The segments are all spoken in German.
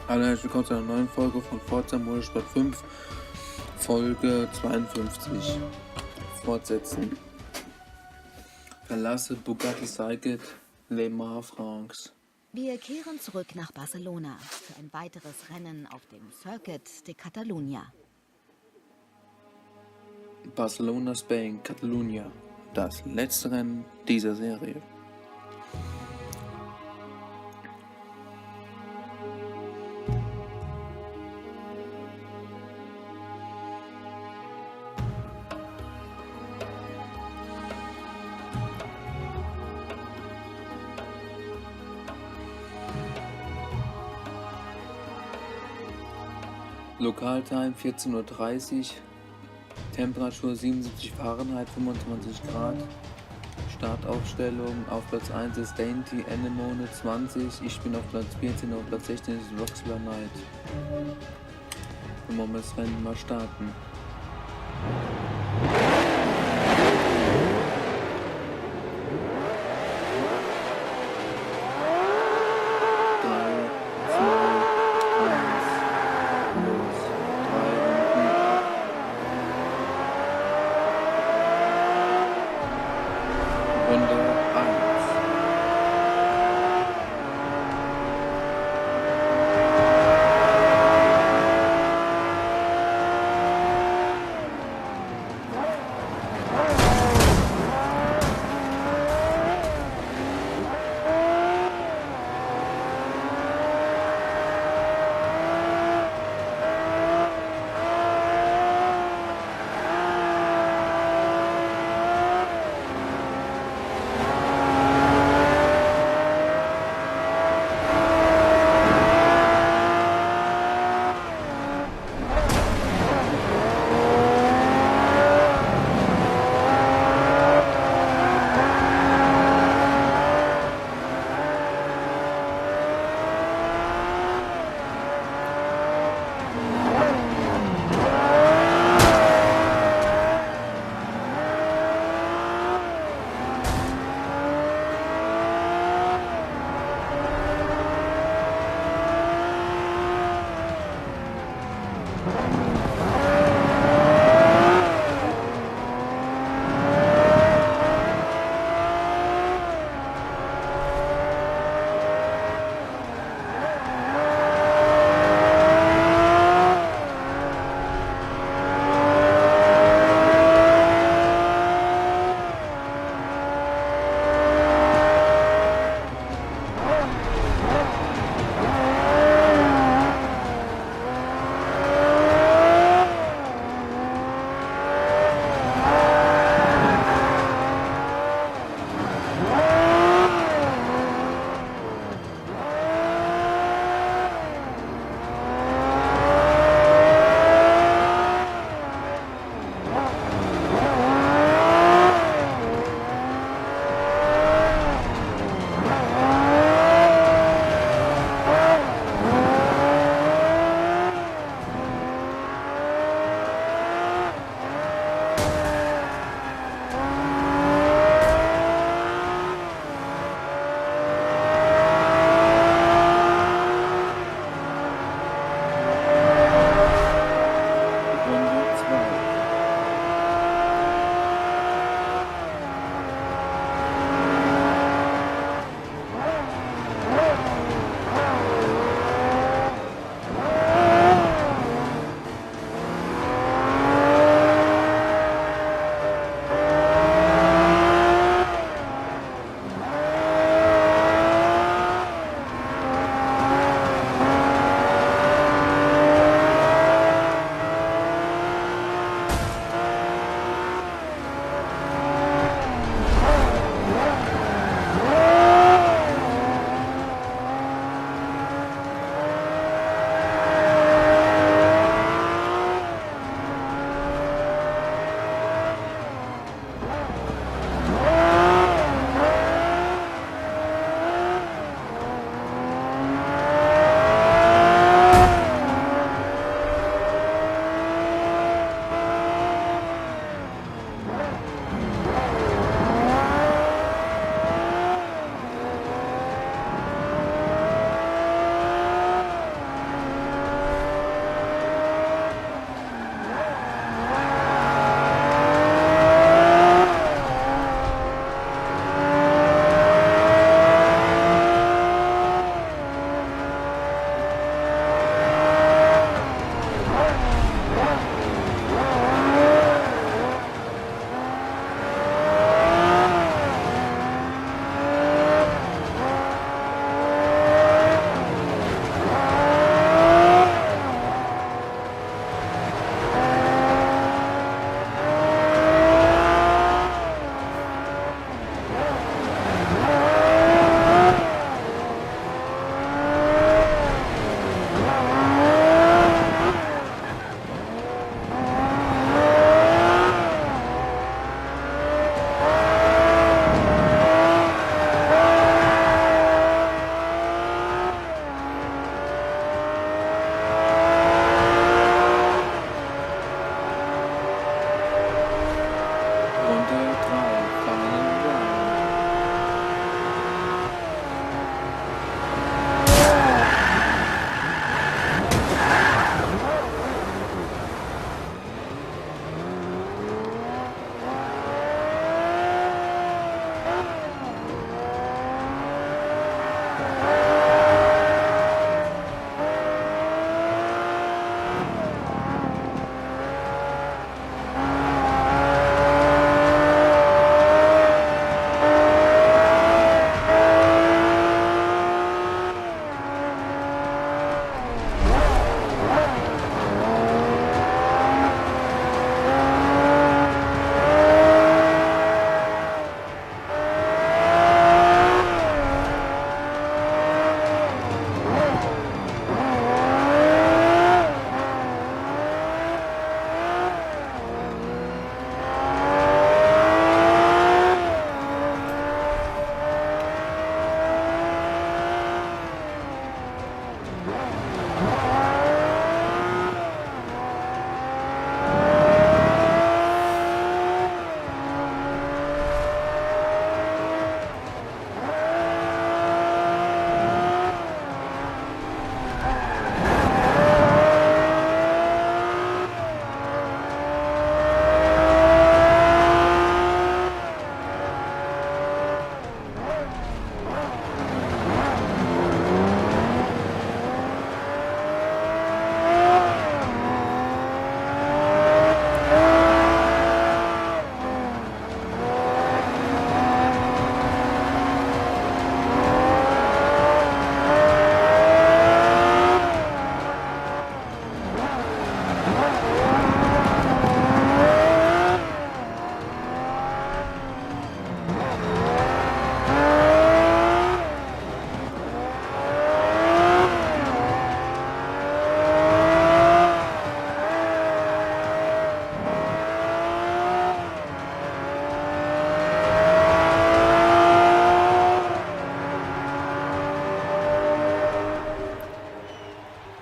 Hallo, herzlich willkommen zu einer neuen Folge von Forza Motorsport 5, Folge 52. Fortsetzen. Verlasse Bugatti Circuit, Le Mans France. Wir kehren zurück nach Barcelona für ein weiteres Rennen auf dem Circuit de Catalunya. Barcelona, Spain, Catalunya. Das letzte Rennen dieser Serie. Lokaltime 14:30 Uhr, Temperatur 77 Fahrenheit, 25 Grad. Startaufstellung: auf Platz 1 ist Dainty, Anemone 20, ich bin auf Platz 14, auf Platz 16 ist Roxler Knight. Und wollen wir das Rennen mal starten.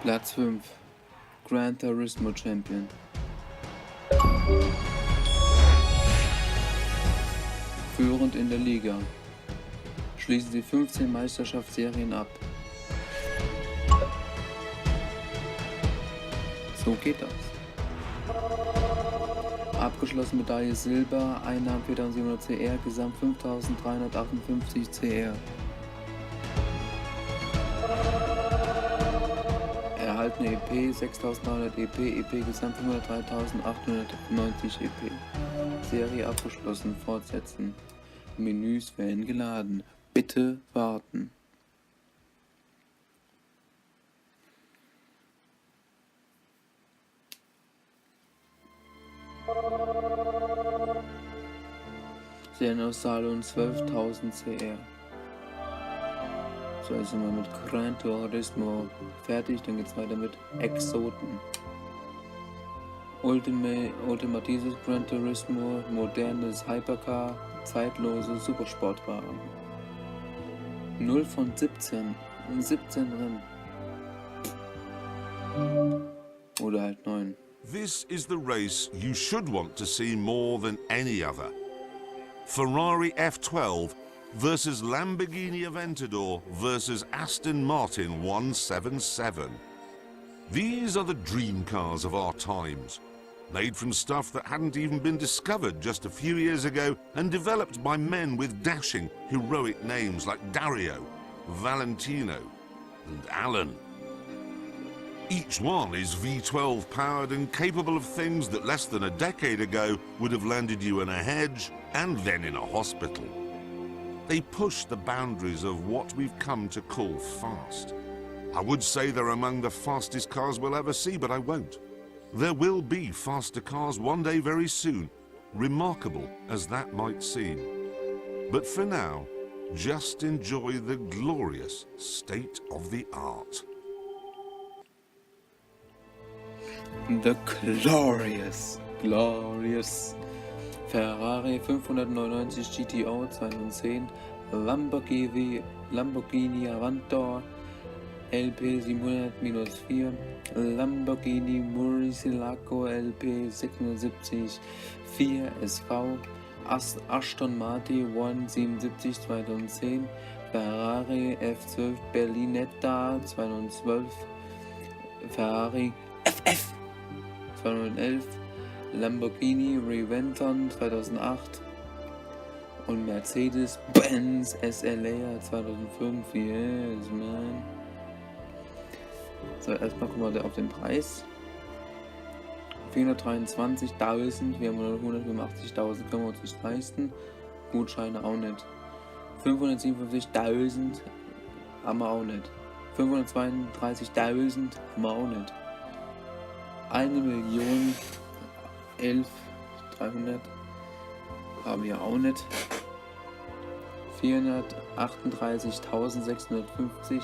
Platz 5. Gran Turismo Champion. Führend in der Liga. Schließen sie 15 Meisterschaftsserien ab. So geht das. Abgeschlossen Medaille Silber, Einnahmen 4700 CR, Gesamt 5358 CR. Erhaltene EP 6300 EP, EP Gesamt 503.890 EP. Serie abgeschlossen, fortsetzen. Menüs werden geladen. Bitte warten. Serienauszahlung 12.000 CR. So, jetzt sind wir mit Gran Turismo fertig, dann geht's weiter mit Exoten. Ultimatives Gran Turismo, modernes Hypercar, zeitlose Supersportwagen. 0 von 17, 17 Rennen. Oder halt 9. This is the race you should want to see more than any other. Ferrari F12 versus Lamborghini Aventador versus Aston Martin 177. These are the dream cars of our times, made from stuff that hadn't even been discovered just a few years ago and developed by men with dashing, heroic names like Dario, Valentino and Alan. Each one is V12 powered and capable of things that less than a decade ago would have landed you in a hedge and then in a hospital. They push the boundaries of what we've come to call fast. I would say they're among the fastest cars we'll ever see, but I won't. There will be faster cars one day very soon, remarkable as that might seem. But for now, just enjoy the glorious state of the art. The glorious Ferrari 599 GTO 2010, Lamborghini Aventador LP 700-4, Lamborghini Murcielago LP 670 4 SV, Aston Martin 177 2010, Ferrari F12 Berlinetta 2012, Ferrari FF 2011, Lamborghini Reventon 2008 und Mercedes-Benz SLA 2005. Yes, man. So, erstmal gucken wir auf den Preis. 423.000, wir haben nur 185.000, können wir uns nicht leisten. Gutscheine auch nicht. 557.000 haben wir auch nicht. 532.000 haben wir auch nicht. 1.011.300 haben wir auch nicht. 438.650.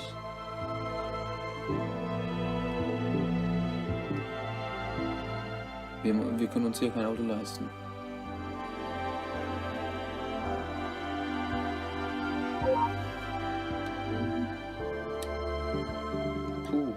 Wir können uns hier kein Auto leisten. Puh.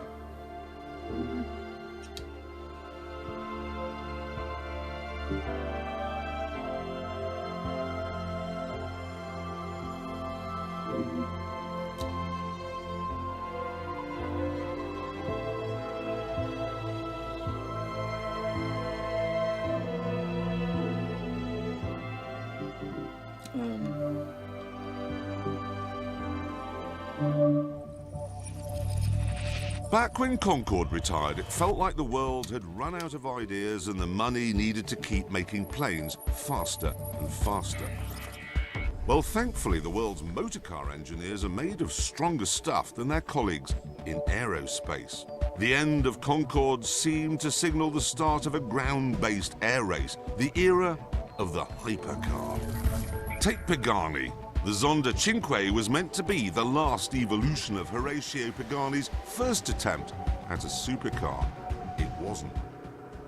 Back when Concorde retired, it felt like the world had run out of ideas and the money needed to keep making planes faster and faster. Well, thankfully, the world's motorcar engineers are made of stronger stuff than their colleagues in aerospace. The end of Concorde seemed to signal the start of a ground-based air race, the era of the hypercar. Take Pagani. The Zonda Cinque was meant to be the last evolution of Horacio Pagani's first attempt at a supercar. It wasn't.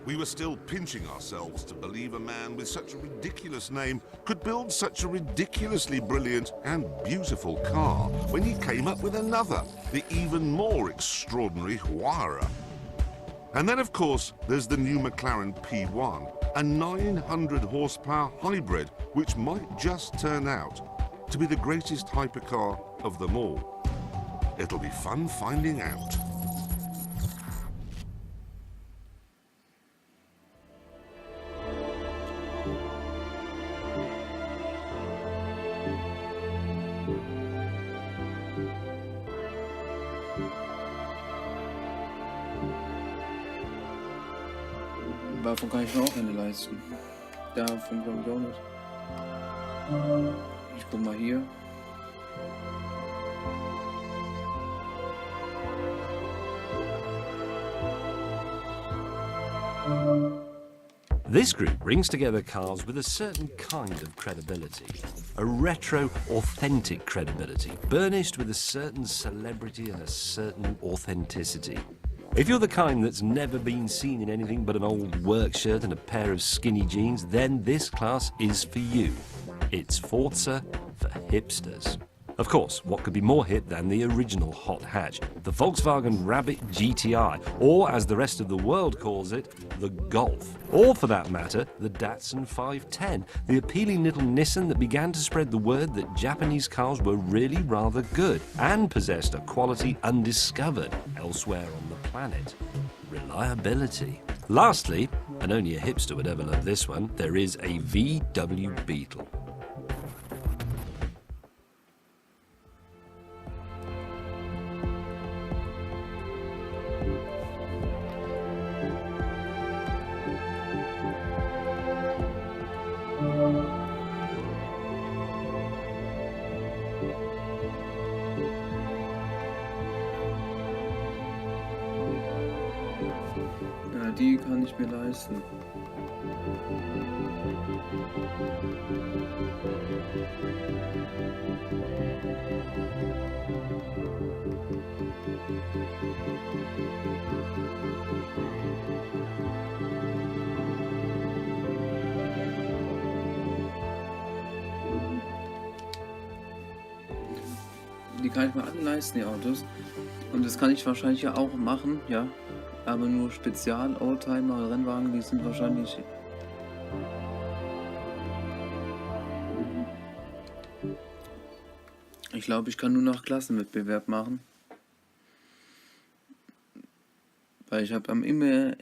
We were still pinching ourselves to believe a man with such a ridiculous name could build such a ridiculously brilliant and beautiful car when he came up with another, the even more extraordinary Huara. And then, of course, there's the new McLaren P1, a 900 horsepower hybrid which might just turn out to be the greatest hypercar of them all. It'll be fun finding out. Davon kann ich mir auch eine leisten. Davon glaube ich auch nicht. Ich guck mal hier. This group brings together cars with a certain kind of credibility. A retro, authentic credibility, burnished with a certain celebrity and a certain authenticity. If you're the kind that's never been seen in anything but an old work shirt and a pair of skinny jeans, then this class is for you. It's Forza for hipsters. Of course, what could be more hip than the original hot hatch, the Volkswagen Rabbit GTI, or as the rest of the world calls it, the Golf. Or for that matter, the Datsun 510, the appealing little Nissan that began to spread the word that Japanese cars were really rather good and possessed a quality undiscovered elsewhere on the planet: reliability. Lastly, and only a hipster would ever love this one, there is a VW Beetle. Ja, die kann ich mir leisten. Die kann ich mir alle leisten, die Autos. Und das kann ich wahrscheinlich ja auch machen, ja. Aber nur Spezial-Oldtimer, Rennwagen, die sind wahrscheinlich... Ich glaube, ich kann nur noch Klassenwettbewerb machen. Weil ich habe am Ende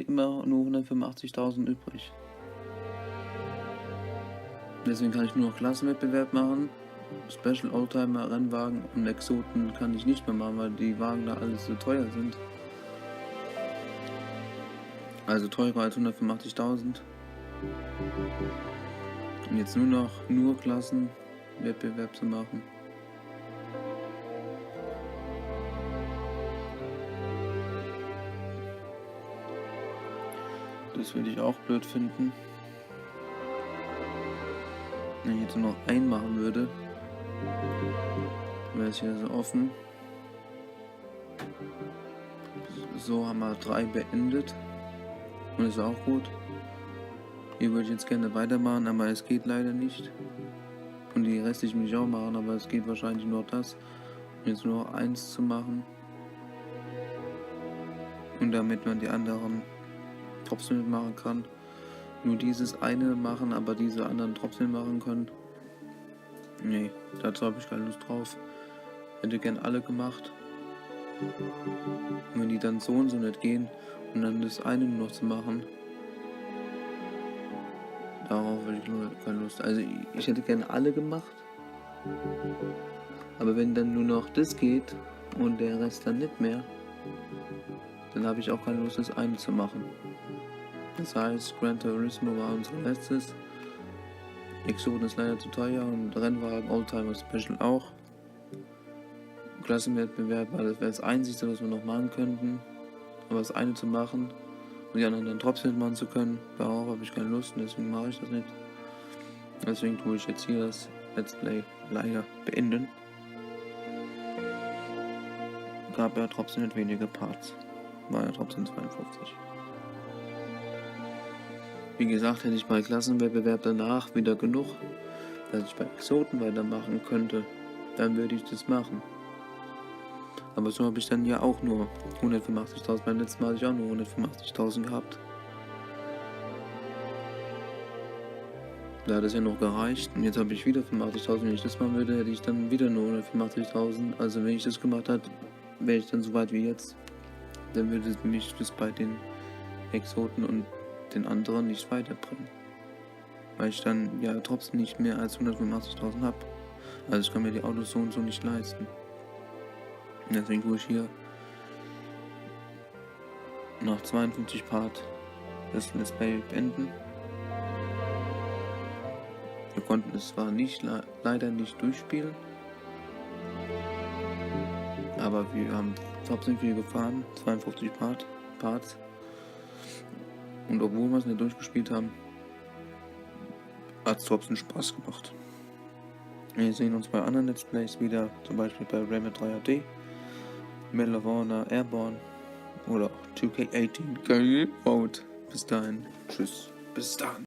immer nur 185.000 übrig. Deswegen kann ich nur noch Klassenwettbewerb machen. Special Oldtimer, Rennwagen und Exoten kann ich nicht mehr machen, weil die Wagen da alles so teuer sind. Also teurer als 185.000. Und jetzt nur Klassenwettbewerb zu machen. Das würde ich auch blöd finden. Wenn ich jetzt nur noch einen machen würde, wäre es hier so offen. So haben wir 3 beendet. Und ist auch gut. Hier würde ich jetzt gerne weitermachen, aber es geht leider nicht. Und die restlichen will ich auch machen, aber es geht wahrscheinlich nur das. Und jetzt nur noch 1 zu machen. Und damit man die anderen trotzdem mitmachen kann. Nur dieses eine machen, aber diese anderen trotzdem machen können. Nee, dazu habe ich keine Lust drauf. Hätte gern alle gemacht. Und wenn die dann so und so nicht gehen und dann das eine nur noch zu machen, darauf hätte ich nur keine Lust. Also ich hätte gerne alle gemacht. Aber wenn dann nur noch das geht und der Rest dann nicht mehr, dann habe ich auch keine Lust, das eine zu machen. Das heißt, Gran Turismo war unser letztes. Exoten ist leider zu teuer und Rennwagen Oldtimer Special auch. Klassenwettbewerb, weil das wäre das Einzige, was wir noch machen könnten. Aber das eine zu machen und die anderen dann trotzdem machen zu können, darauf habe ich keine Lust und deswegen mache ich das nicht. Deswegen tue ich jetzt hier das Let's Play leider beenden. Gab ja trotzdem nicht wenige Parts. War ja trotzdem 52. Wie gesagt, hätte ich bei Klassenwettbewerb danach wieder genug, dass ich bei Exoten weitermachen könnte, dann würde ich das machen. Aber so habe ich dann ja auch nur 185.000. Beim letzten Mal hatte ich auch nur 185.000 gehabt. Da hat es ja noch gereicht und jetzt habe ich wieder 85.000. Wenn ich das machen würde, hätte ich dann wieder nur 185.000. Also wenn ich das gemacht hätte, wäre ich dann so weit wie jetzt. Dann würde es mich bis bei den Exoten und den anderen nicht weiterbringen. Weil ich dann ja trotzdem nicht mehr als 185.000 habe. Also ich kann mir die Autos so und so nicht leisten. Und deswegen tue ich hier nach 52 Part das Let's Play beenden. Wir konnten es zwar nicht, leider nicht durchspielen, aber wir haben trotzdem viel gefahren, 52 Parts. Und obwohl wir es nicht durchgespielt haben, hat es trotzdem Spaß gemacht. Wir sehen uns bei anderen Let's Plays wieder, zum Beispiel bei Rayman 3HD, Medal of Honor, Airborne oder auch 2K18 Game Mode. Bis dahin, tschüss, bis dann.